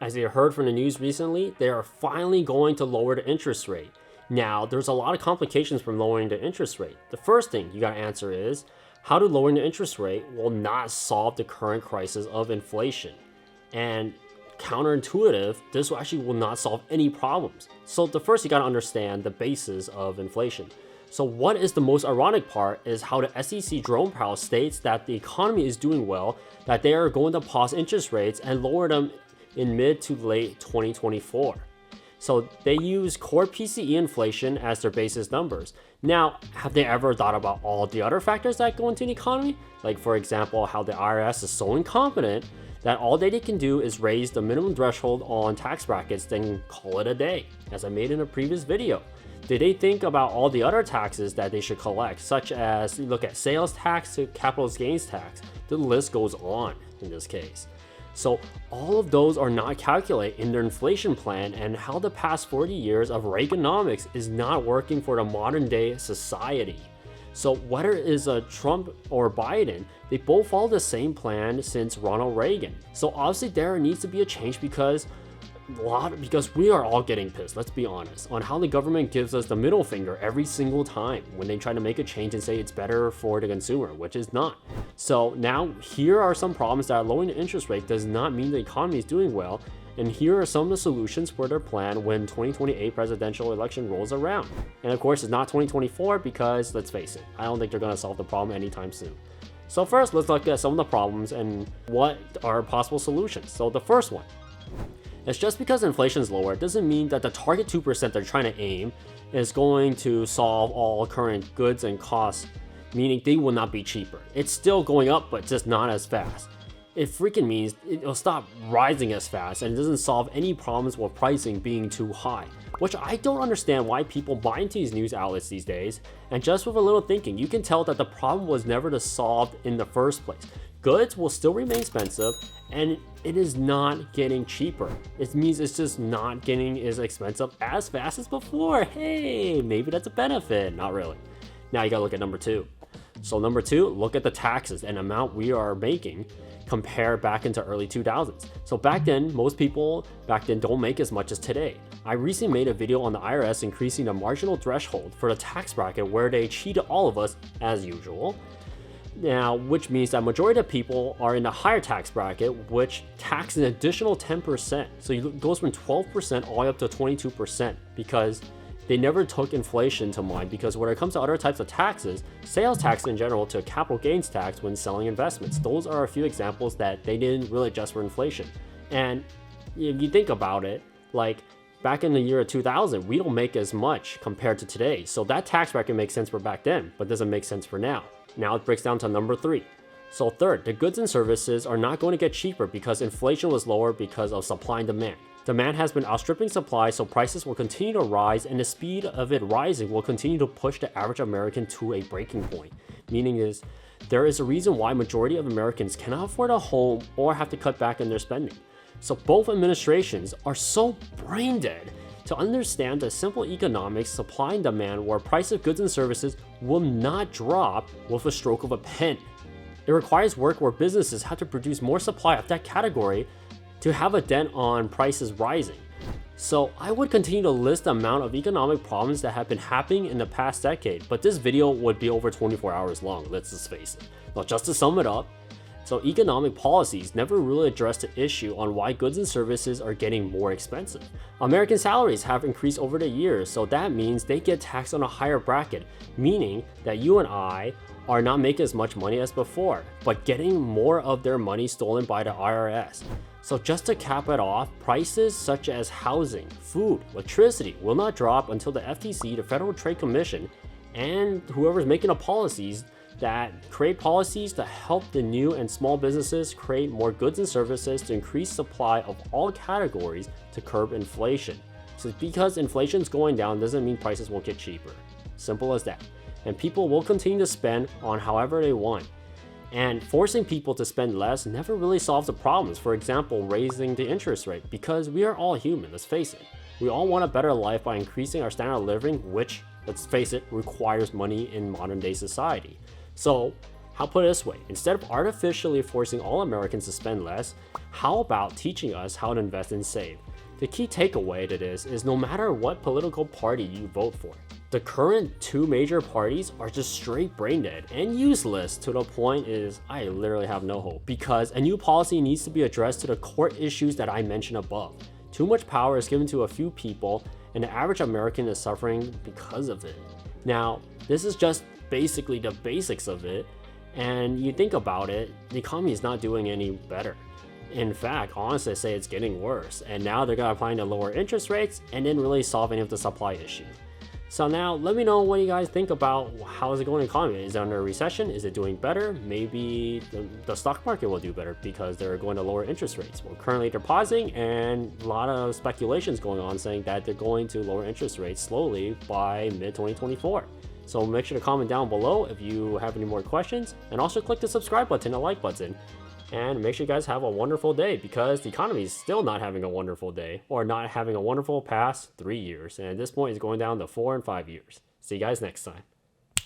As you heard from the news recently, they are finally going to lower the interest rate. Now, there's a lot of complications from lowering the interest rate. The first thing you gotta answer is, how to lowering the interest rate will not solve the current crisis of inflation. And counterintuitive, this actually will not solve any problems. So the first you gotta understand the basis of inflation. So what is the most ironic part is how the SEC Jerome Powell states that the economy is doing well, that they are going to pause interest rates and lower them in mid to late 2024. So they use core PCE inflation as their basis numbers. Now, have they ever thought about all the other factors that go into the economy? Like for example, how the IRS is so incompetent that all they can do is raise the minimum threshold on tax brackets, then call it a day, as I made in a previous video. Did they think about all the other taxes that they should collect, such as look at sales tax to capital gains tax? The list goes on in this case. So all of those are not calculated in their inflation plan, and how the past 40 years of Reaganomics is not working for the modern day society. So whether it is a Trump or Biden, they both follow the same plan since Ronald Reagan. So obviously there needs to be a change because we are all getting pissed, let's be honest, on how the government gives us the middle finger every single time when they try to make a change and say it's better for the consumer, which is not. So now here are some problems that lowering the interest rate does not mean the economy is doing well, and here are some of the solutions for their plan when 2028 presidential election rolls around. And of course it's not 2024 because let's face it, I don't think they're going to solve the problem anytime soon. So first let's look at some of the problems and what are possible solutions. So the first one, it's just because inflation is lower doesn't mean that the target 2% they're trying to aim is going to solve all current goods and costs, meaning they will not be cheaper. It's still going up, but just not as fast. It freaking means it'll stop rising as fast, and it doesn't solve any problems with pricing being too high, which I don't understand why people buy into these news outlets these days. And just with a little thinking, you can tell that the problem was never solved in the first place. Goods will still remain expensive, and it is not getting cheaper. It means it's just not getting as expensive as fast as before. Hey, maybe that's a benefit. Not really. Now you gotta look at number two. So number two, look at the taxes and amount we are making compared back into early 2000s. So back then, most people back then don't make as much as today. I recently made a video on the IRS increasing the marginal threshold for the tax bracket where they cheated all of us as usual. Now, which means that majority of people are in the higher tax bracket, which tax an additional 10%. So it goes from 12% all the way up to 22% because they never took inflation to mind. Because when it comes to other types of taxes, sales tax in general to capital gains tax when selling investments, those are a few examples that they didn't really adjust for inflation. And if you think about it, like back in the year of 2000, we don't make as much compared to today. So that tax bracket makes sense for back then, but doesn't make sense for now. Now it breaks down to number three. So third, the goods and services are not going to get cheaper because inflation was lower because of supply and demand. Demand has been outstripping supply, so prices will continue to rise, and the speed of it rising will continue to push the average American to a breaking point. Meaning is, there is a reason why majority of Americans cannot afford a home or have to cut back in their spending. So both administrations are so brain dead to understand the simple economics, supply and demand, where price of goods and services will not drop with a stroke of a pen. It requires work where businesses have to produce more supply of that category to have a dent on prices rising. So I would continue to list the amount of economic problems that have been happening in the past decade, but this video would be over 24 hours long, let's just face it. Now just to sum it up, so economic policies never really address the issue on why goods and services are getting more expensive. American salaries have increased over the years, so that means they get taxed on a higher bracket, meaning that you and I are not making as much money as before, but getting more of their money stolen by the IRS. So just to cap it off, prices such as housing, food, electricity will not drop until the FTC, the Federal Trade Commission, and whoever's making the policies that create policies to help the new and small businesses create more goods and services to increase supply of all categories to curb inflation. So because inflation is going down doesn't mean prices won't get cheaper. Simple as that. And people will continue to spend on however they want. And forcing people to spend less never really solves the problems. For example, raising the interest rate, because we are all human, let's face it. We all want a better life by increasing our standard of living, which, let's face it, requires money in modern day society. So How put it this way, instead of artificially forcing all Americans to spend less, how about teaching us how to invest and save? The key takeaway to this is no matter what political party you vote for, the current two major parties are just straight brain dead and useless to the point is I literally have no hope, because a new policy needs to be addressed to the core issues that I mentioned above. Too much power is given to a few people and the average American is suffering because of it. Now, this is just basically the basics of it, and you think about it, the economy is not doing any better. In fact, honestly, I say it's getting worse, and now they're gonna apply to lower interest rates and then really solve any of the supply issue. So now, let me know what you guys think about how is it going in the economy. Is it under a recession? Is it doing better? Maybe the stock market will do better because they're going to lower interest rates. Well, currently they're pausing, and a lot of speculations going on saying that they're going to lower interest rates slowly by mid-2024. So make sure to comment down below if you have any more questions, and also click the subscribe button and the like button. And make sure you guys have a wonderful day, because the economy is still not having a wonderful day, or not having a wonderful past 3 years. And at this point, it's going down to 4 and 5 years. See you guys next time.